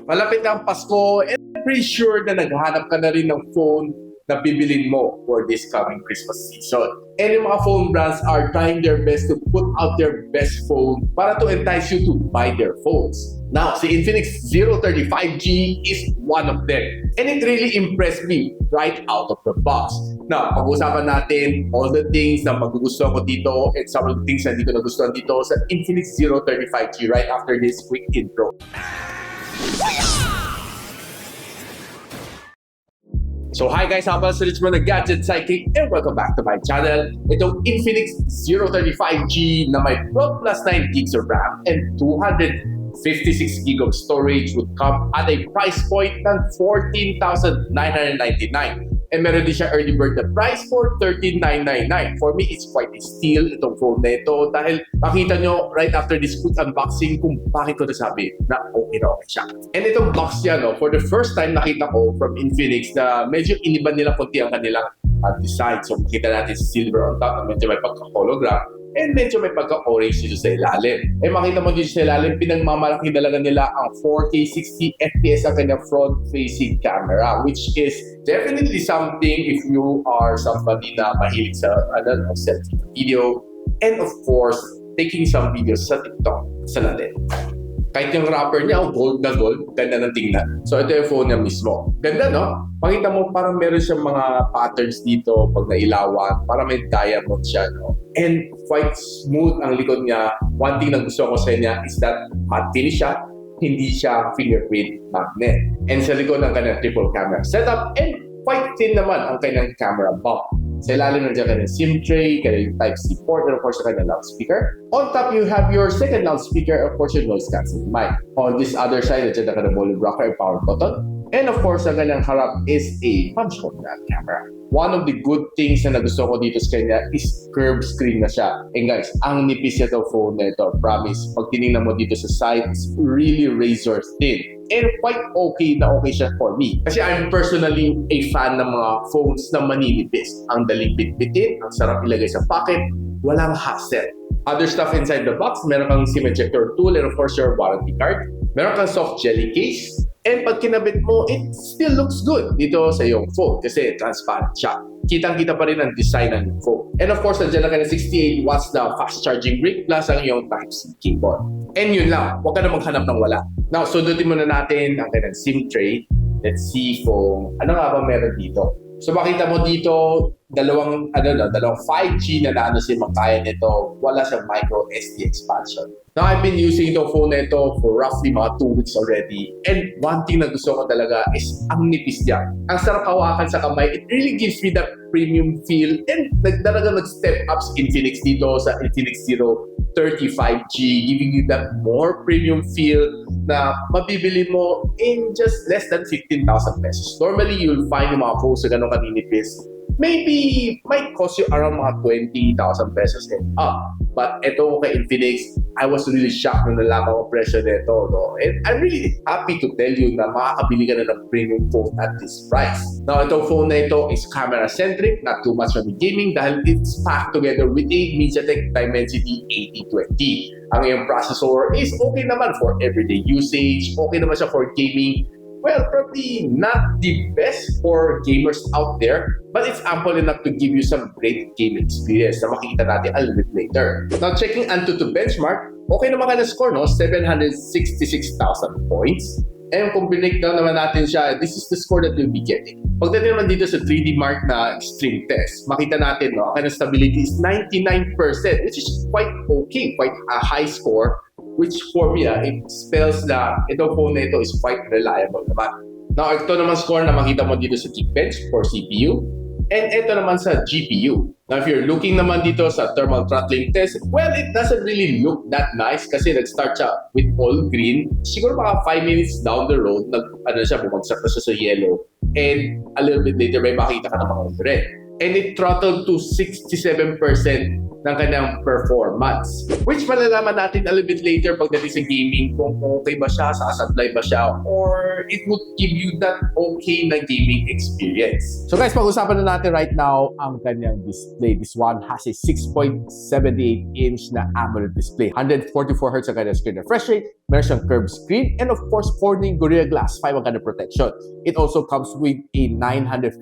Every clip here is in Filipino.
Malapit na ang Pasko and I'm pretty sure na naghahanap ka na rin ng phone na bibilin mo for this coming Christmas season. And yung mga phone brands are trying their best to put out their best phone para to entice you to buy their phones. Now, si Infinix Zero 35G is one of them. And it really impressed me right out of the box. Now, pag-usapan natin all the things na magugustuhan ko dito and some of the things na hindi ko nagustuhan dito sa Infinix Zero 35G right after this quick intro. So hi guys, I'm Richmond, the Gadget Sidekick, and welcome back to my channel. Itong Infinix Zero 35G na may 12 plus 9 gigs of RAM and 256 gig of storage would come at a price point ng 14,999. And meron din siya early bird na price for 13,999. For me, it's quite a steal itong phone na ito dahil makita nyo right after this quick unboxing kung bakit ko nasabi na okay na okay siya. And itong box niya, no, for the first time nakita ko from Infinix na medyo iniba nila konti ang kanilang design. So makita natin si silver on top, medyo may pagka-hologram, and medyo may pagka-orange dito sa ilalim. Eh makita mo dito sa ilalim, pinagmamalaki talaga nila ang 4K 60 FPS ang kanyang front-facing camera, which is definitely something if you are somebody na mahilig sa selfie video, and of course, taking some videos sa TikTok sa natin. Kahit yung wrapper niya, gold na gold, ganda ng tingnan. So ito yung phone niya mismo. Ganda, no? Pakita mo parang meron siyang mga patterns dito pag nailawan, para may diamond siya, no? And quite smooth ang likod niya. One thing na gusto ko sa niya is that matte finish siya, hindi siya fingerprint magnet. And sa likod ng kanyang triple camera setup, and quite thin naman ang kanyang camera bump. Sa ilalim nandiyan kanyang SIM tray, kanyang Type-C port, and of course kanyang loudspeaker. On top, you have your second loudspeaker, of course your noise cancelling mic. On this other side, nandiyan na kanyang volume rocker and power button. And of course, ang kanyang harap is a punch hole na camera. One of the good things na nagustuhan ko dito sa kanya is curved screen na siya. And guys, ang nipis nito phone na ito, promise, pag tinignan mo dito sa side, it's really razor thin. And quite okay na okay siya for me. Kasi I'm personally a fan ng mga phones na maninipis. Ang daling bitbitin, ang sarap ilagay sa pocket, walang hassle. Other stuff inside the box, meron kang SIM ejector tool and of course your warranty card. Meron kang soft jelly case. And pag kinabit mo, it still looks good dito sa iyong phone kasi transparent siya. Kitang-kita pa rin ang design ng phone. And of course, nandiyan lang ka ng 68 watts na fast charging brick plus ang iyong Type-C cable. And yun lang, huwag ka na maghanap ng wala. Now, sundutin muna natin ang kanyang SIM tray. Let's see kung ano nga ba meron dito. So makita mo dito, dalawang 5G na SIM ang kaya nito. Wala siyang micro SD expansion. Now, I've been using itong phone na ito for roughly mga 2 weeks already. And one thing na gusto ko talaga is ang nipis niya. Ang sarap hawakan sa kamay. It really gives me that premium feel. And talaga nag-step up si Infinix dito sa Infinix Zero 35G, giving you that more premium feel na mabibili mo in just less than 15,000 pesos. Normally, you'll find yung mga phones na ganun kaninipis. Maybe might cost you around mga 20,000 pesos and up. But ito kay Infinix, I was really shocked nung nalaman ko presyo nito, no? And I'm really happy to tell you na makakabili ka na ng premium phone at this price. Now, itong phone na ito is camera-centric, not too much on the gaming dahil it's packed together with a MediaTek Dimensity 8020. Ang iyong processor is okay naman for everyday usage, okay naman siya for gaming. Well, probably not the best for gamers out there, but it's ample enough to give you some great game experience na makikita natin a little bit later. Now, checking Antutu benchmark, okay naman ka na score, no? 766,000 points. And kung breakdown naman natin siya, this is the score that you'll be getting. Pagdating naman dito sa 3D Mark na extreme test, makita natin, no? Ang stability is 99%, which is quite okay, quite a high score. Which for me, it spells na itong phone na ito is quite reliable naman. Now, ito naman score na makita mo dito sa Geekbench for CPU. And ito naman sa GPU. Now, if you're looking naman dito sa thermal throttling test, well, it doesn't really look that nice kasi nag-start siya with all green. Siguro mga 5 minutes down the road, bumagsak na siya sa yellow. And a little bit later, may makita ka na mga red. And it throttled to 67% ng kanyang performance. Which malalaman natin a little bit later pagdating sa gaming kung okay ba siya, sasablay ba siya, or it would give you that okay na gaming experience. So guys, pag-usapan na natin right now ang kanyang display. This one has a 6.78-inch na AMOLED display. 144Hz ang kanyang screen refresh rate, Meron siyang curved screen, and of course, Corning Gorilla Glass 5 ang kanyang protection. It also comes with a 950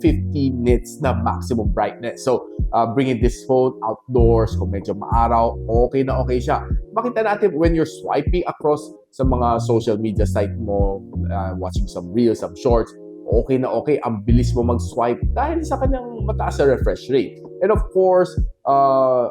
nits na maximum brightness. So, bringing this phone outdoors, kung medyo maaraw, okay na okay siya. Makita natin when you're swiping across sa mga social media site mo, watching some reels, some shorts, okay na okay, ang bilis mo mag-swipe dahil sa kanyang mataas na refresh rate. And of course,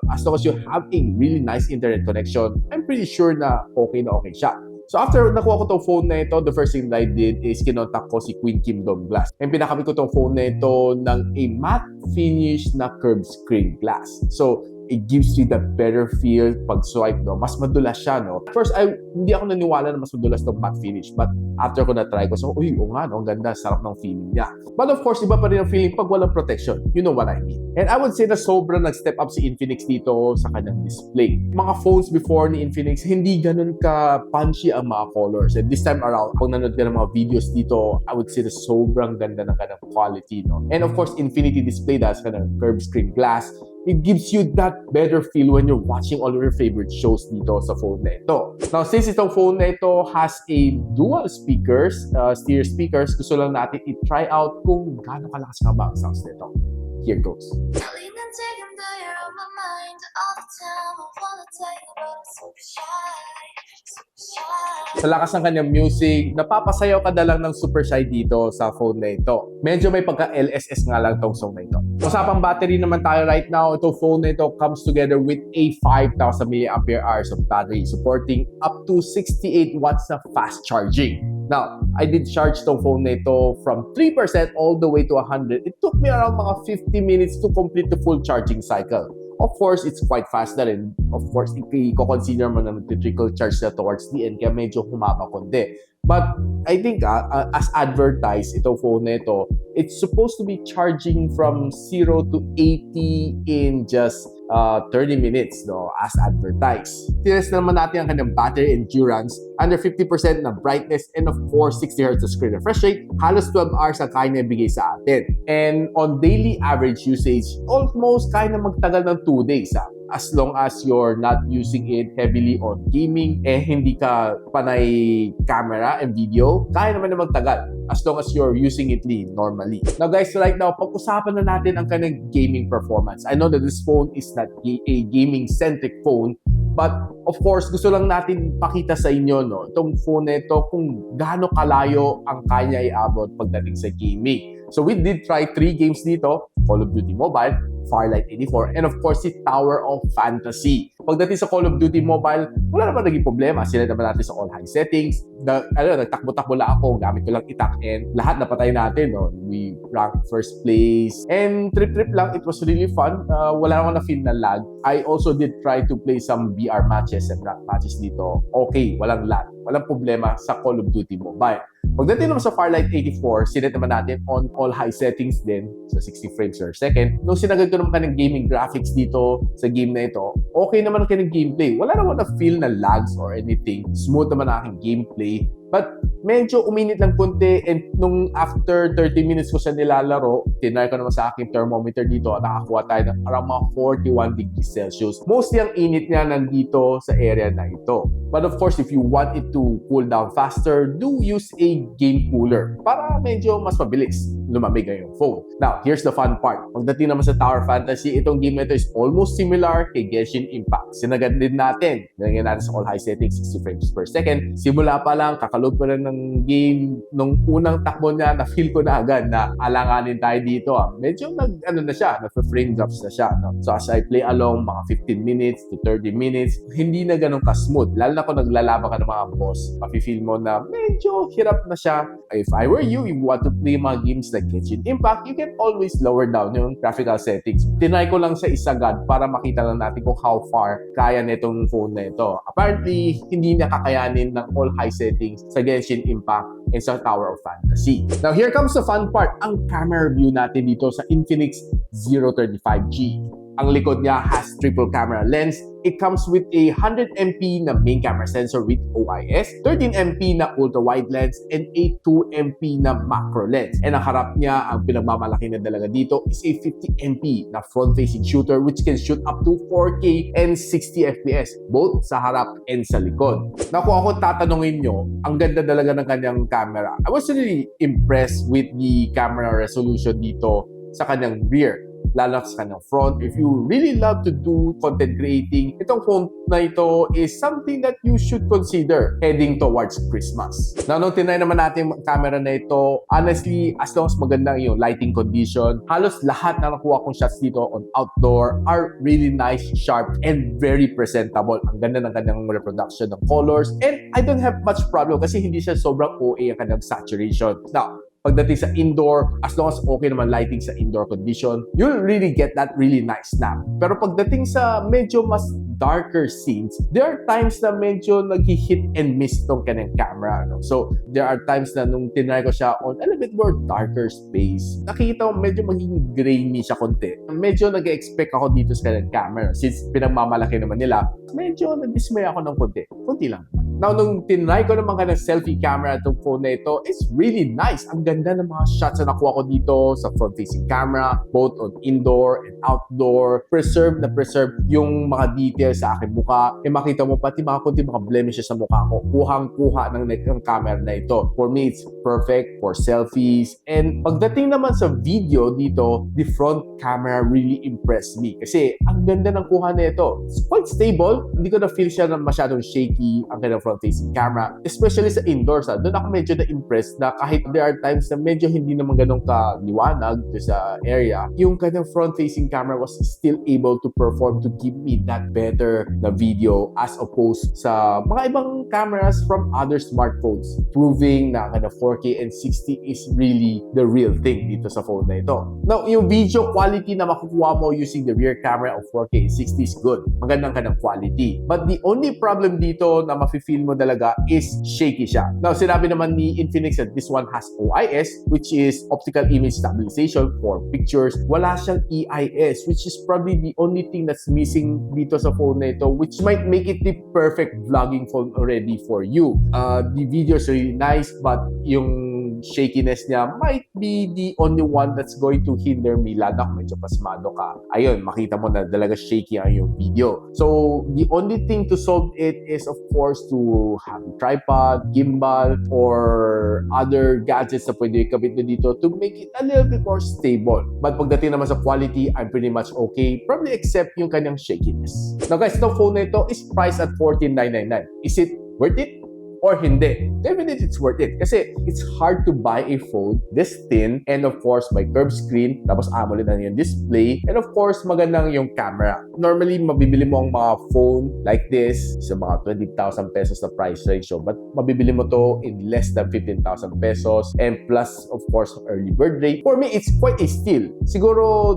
as long as you have a really nice internet connection, I'm pretty sure na okay siya. So after nakuha ko tong phone na ito, the first thing that I did is kinontak ko si Queen Kim Glass. And pinakabit ko tong phone na ito ng a matte finish na curved screen glass. So it gives you the better feel pag swipe, no? Mas madulas siya, no? First, hindi ako naniwala na mas madulas tong matte finish. But after ko na-try ko, so, uy, nga, no? Ang ganda, sarap ng feeling niya. But of course, iba pa rin ang feeling pag walang protection. You know what I mean. And I would say na sobrang nag-step up si Infinix dito sa kanyang display. Mga phones before ni Infinix, hindi ganun ka-punchy ang mga colors. And this time around, kung nanood ka ng mga videos dito, I would say na sobrang ganda ng kanyang quality, no? And of course, Infinity display, that's kanyang curved screen glass. It gives you that better feel when you're watching all of your favorite shows dito sa phone na ito. Now, since itong phone na ito has a dual speakers, stereo speakers, gusto lang natin i-try out kung gaano kalakas nga ba ang sounds nito. Here goes. Sa lakas ng kanyang music, napapasayaw ka na lang ng super shy dito sa phone na ito. Medyo may pagka-LSS nga lang itong song na ito. Usapang battery naman tayo right now. Itong phone na ito comes together with a 5,000 mAh of battery supporting up to 68 watts na fast charging. Now, I did charge itong phone na ito from 3% all the way to 100. It took me around mga 50 minutes to complete the full charging cycle. Of course, it's quite fast na rin. Of course, i-consider mo na nag-trickle charge na towards the end, kaya medyo humaba konti. But I think as advertised, itong phone na ito, it's supposed to be charging from 0 to 80 in just 30 minutes, no, as advertised. Test naman natin ang kanyang battery endurance, under 50% na brightness, and of course, 60 Hz screen refresh rate. Halos 12 hours ang kaya niya ibigay sa atin. And on daily average usage, almost kaya na magtagal ng 2 days, as long as you're not using it heavily on gaming, hindi ka panay camera and video, kaya naman na magtagal as long as you're using it normally. Now guys, right now, pag-usapan na natin ang kanyang gaming performance. I know that this phone is not a gaming-centric phone, but of course, gusto lang natin pakita sa inyo, no, itong phone na ito kung gaano kalayo ang kanya iabot pagdating sa gaming. So we did try 3 games dito, Call of Duty Mobile, Firelight 84, and of course, si Tower of Fantasy. Pagdating sa Call of Duty Mobile, wala naman naging problema. Sila naman natin sa all high settings. Nagtakbo-takbo lang ako, gamit ko lang itak, and lahat napatay natin. No? We ranked first place. And trip-trip lang, it was really fun. Wala akong na-feel na lag. I also did try to play some VR matches and rank matches dito. Okay, walang lag. Walang problema sa Call of Duty Mobile. Pagdating naman sa Firelight 84, sinet naman natin on all high settings din sa 60 frames per second. Nung sinagad ko naman kanyang gaming graphics dito sa game na ito, okay naman ang kanyang gameplay. Wala naman na feel na lags or anything. Smooth naman ang aking gameplay. But medyo uminit lang konti, and nung after 30 minutes ko siya nilalaro, tinry ko naman sa aking thermometer dito at nakakuha tayo ng around mga 41 degrees Celsius. Mostly ang init niya nandito sa area na ito. But of course, if you want it to cool down faster, do use a game cooler para medyo mas mabilis lumamig ang phone. Now, here's the fun part. Pagdating naman sa Tower Fantasy, itong game na ito is almost similar kay Genshin Impact. Sinagad din natin. Nilagyan natin sa all high settings, 60 frames per second. Simula pa lang, kakaload pa lang ng game. Nung unang takbo niya, na-feel ko na agad na alanganin tayo dito. Medyo nag-frame drops na siya. No? So as I play along mga 15 minutes to 30 minutes, hindi na ganun ka-smooth. Lalo na kung naglalaban ka ng mga boss, mafe-feel mo na medyo hirap na siya. If I were you, you want to play mga games like Genshin Impact, you can always lower down yung graphical settings. Tinry ko lang sa isagad para makita lang natin kung how far kaya nitong phone na ito. Apparently, hindi niya kakayanin ng all high settings sa Genshin Impact and sa Tower of Fantasy. Now, here comes the fun part. Ang camera view natin dito sa Infinix Zero 35G. Ang likod niya has triple camera lens. It comes with a 100MP na main camera sensor with OIS, 13MP na ultra-wide lens, and a 2MP na macro lens. And ang harap niya, ang pinagmamalaki na dalaga dito is a 50MP na front-facing shooter which can shoot up to 4K and 60fps, both sa harap and sa likod. Na kung ako tatanungin nyo, ang ganda talaga ng kanyang camera. I was really impressed with the camera resolution dito sa kanyang rear, lalo sa kanyang front. If you really love to do content creating, itong phone na ito is something that you should consider heading towards Christmas. Now, nung tinry naman natin yung camera na ito, honestly, as long as maganda yung lighting condition, halos lahat na nakuha kong shots dito on outdoor are really nice, sharp, and very presentable. Ang ganda ng kanyang reproduction ng colors, and I don't have much problem kasi hindi siya sobrang OA ang kanyang saturation. Now, pagdating sa indoor, as long as okay naman lighting sa indoor condition, you'll really get that really nice snap. Pero pagdating sa medyo mas darker scenes, there are times na medyo nag-hit and miss tong kanyang camera. No? So, there are times na nung tinry ko siya on a little bit more darker space, nakikita ko medyo magiging grainy siya konti. Medyo nag-expect ako dito sa kanyang camera. Since pinagmamalaki naman nila, medyo nag-dismay ako ng konti. Konti lang. Now, nung tinry ko naman kanyang selfie camera itong phone na ito, it's really nice. Ang ganda ng mga shots na nakuha ko dito sa front-facing camera, both on indoor and outdoor. Preserve yung mga details sa aking mukha. Makita mo pati mga kunti mga blemishes sa mukha ko. Kuhang-kuha ng camera na ito. For me, it's perfect for selfies. And pagdating naman sa video dito, the front camera really impressed me. Kasi ang ganda ng kuha na ito. It's quite stable. Hindi ko na-feel siya na masyadong shaky ang kanyang front-facing camera. Especially sa indoors. Doon ako medyo na-impressed na kahit there are times na medyo hindi naman ganun kaliwanag sa area, yung kanyang front-facing camera was still able to perform to give me that better na video as opposed sa mga ibang cameras from other smartphones, proving na ang 4K and 60 is really the real thing dito sa phone na ito. Now, yung video quality na makukuha mo using the rear camera of 4K and 60 is good. Magandang kanyang quality. But the only problem dito na mafe-feel mo talaga is shaky siya. Now, sinabi naman ni Infinix that this one has OIS, which is optical image stabilization for pictures. Wala siyang EIS, which is probably the only thing that's missing dito sa phone na ito, which might make it the perfect vlogging phone already for you. The video is really nice, but yung shakiness niya might be the only one that's going to hinder me, lalo kung medyo pasmado ka. Ayun, makita mo na talaga shaky ang yung video. So, the only thing to solve it is, of course, to have a tripod, gimbal, or other gadgets na pwede ikabit na dito to make it a little bit more stable. But pagdating naman sa quality, I'm pretty much okay, probably except yung kanyang shakiness. Now guys, itong phone na ito is priced at $14,999. Is it worth it or hindi? Definitely it's worth it kasi it's hard to buy a phone this thin, and of course may curved screen, tapos AMOLED na yung display, and of course magandang yung camera. Normally mabibili mo ang mga phone like this sa mga 20,000 pesos na price ratio, but mabibili mo to in less than 15,000 pesos, and plus of course early bird rate. For me, it's quite a steal. Siguro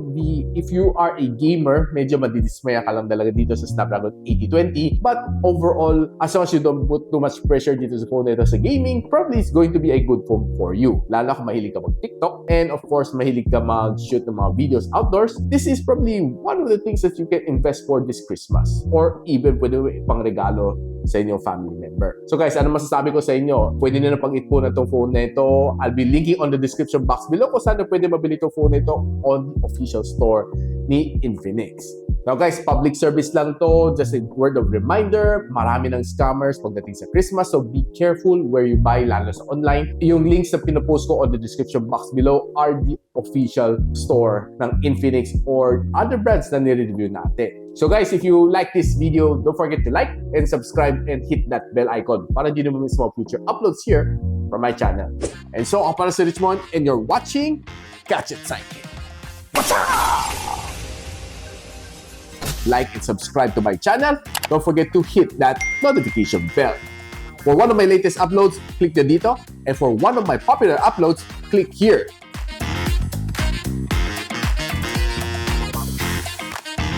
if you are a gamer, medyo madidismaya ka lang talaga dito sa Snapdragon 8020, but overall, as long as you don't put too much pressure dito sa phone na ito sa gaming, probably it's going to be a good phone for you. Lalo kung mahilig ka mag-TikTok, and of course, mahilig ka mag-shoot ng mga videos outdoors. This is probably one of the things that you can invest for this Christmas, or even pwede pang regalo sa inyong family member. So guys, ano masasabi ko sa inyo? Pwede nyo na pag-ipunan itong phone na ito. I'll be linking on the description box below kung saan pwede mabili itong phone na ito on the official store ni Infinix. Now guys, public service lang to. Just a word of reminder, marami ng scammers pagdating sa Christmas, so be careful where you buy, lalo sa online. Yung links na pinopost ko on the description box below are the official store ng Infinix or other brands na nire-review natin. So guys, if you like this video, don't forget to like and subscribe and hit that bell icon para di naman miss mga future uploads here from my channel. And so, ako para si Richmond and you're watching Gadget Sidekick. What's up? Like and subscribe to my channel. Don't forget to hit that notification bell. For one of my latest uploads, click the dito. And for one of my popular uploads, click here.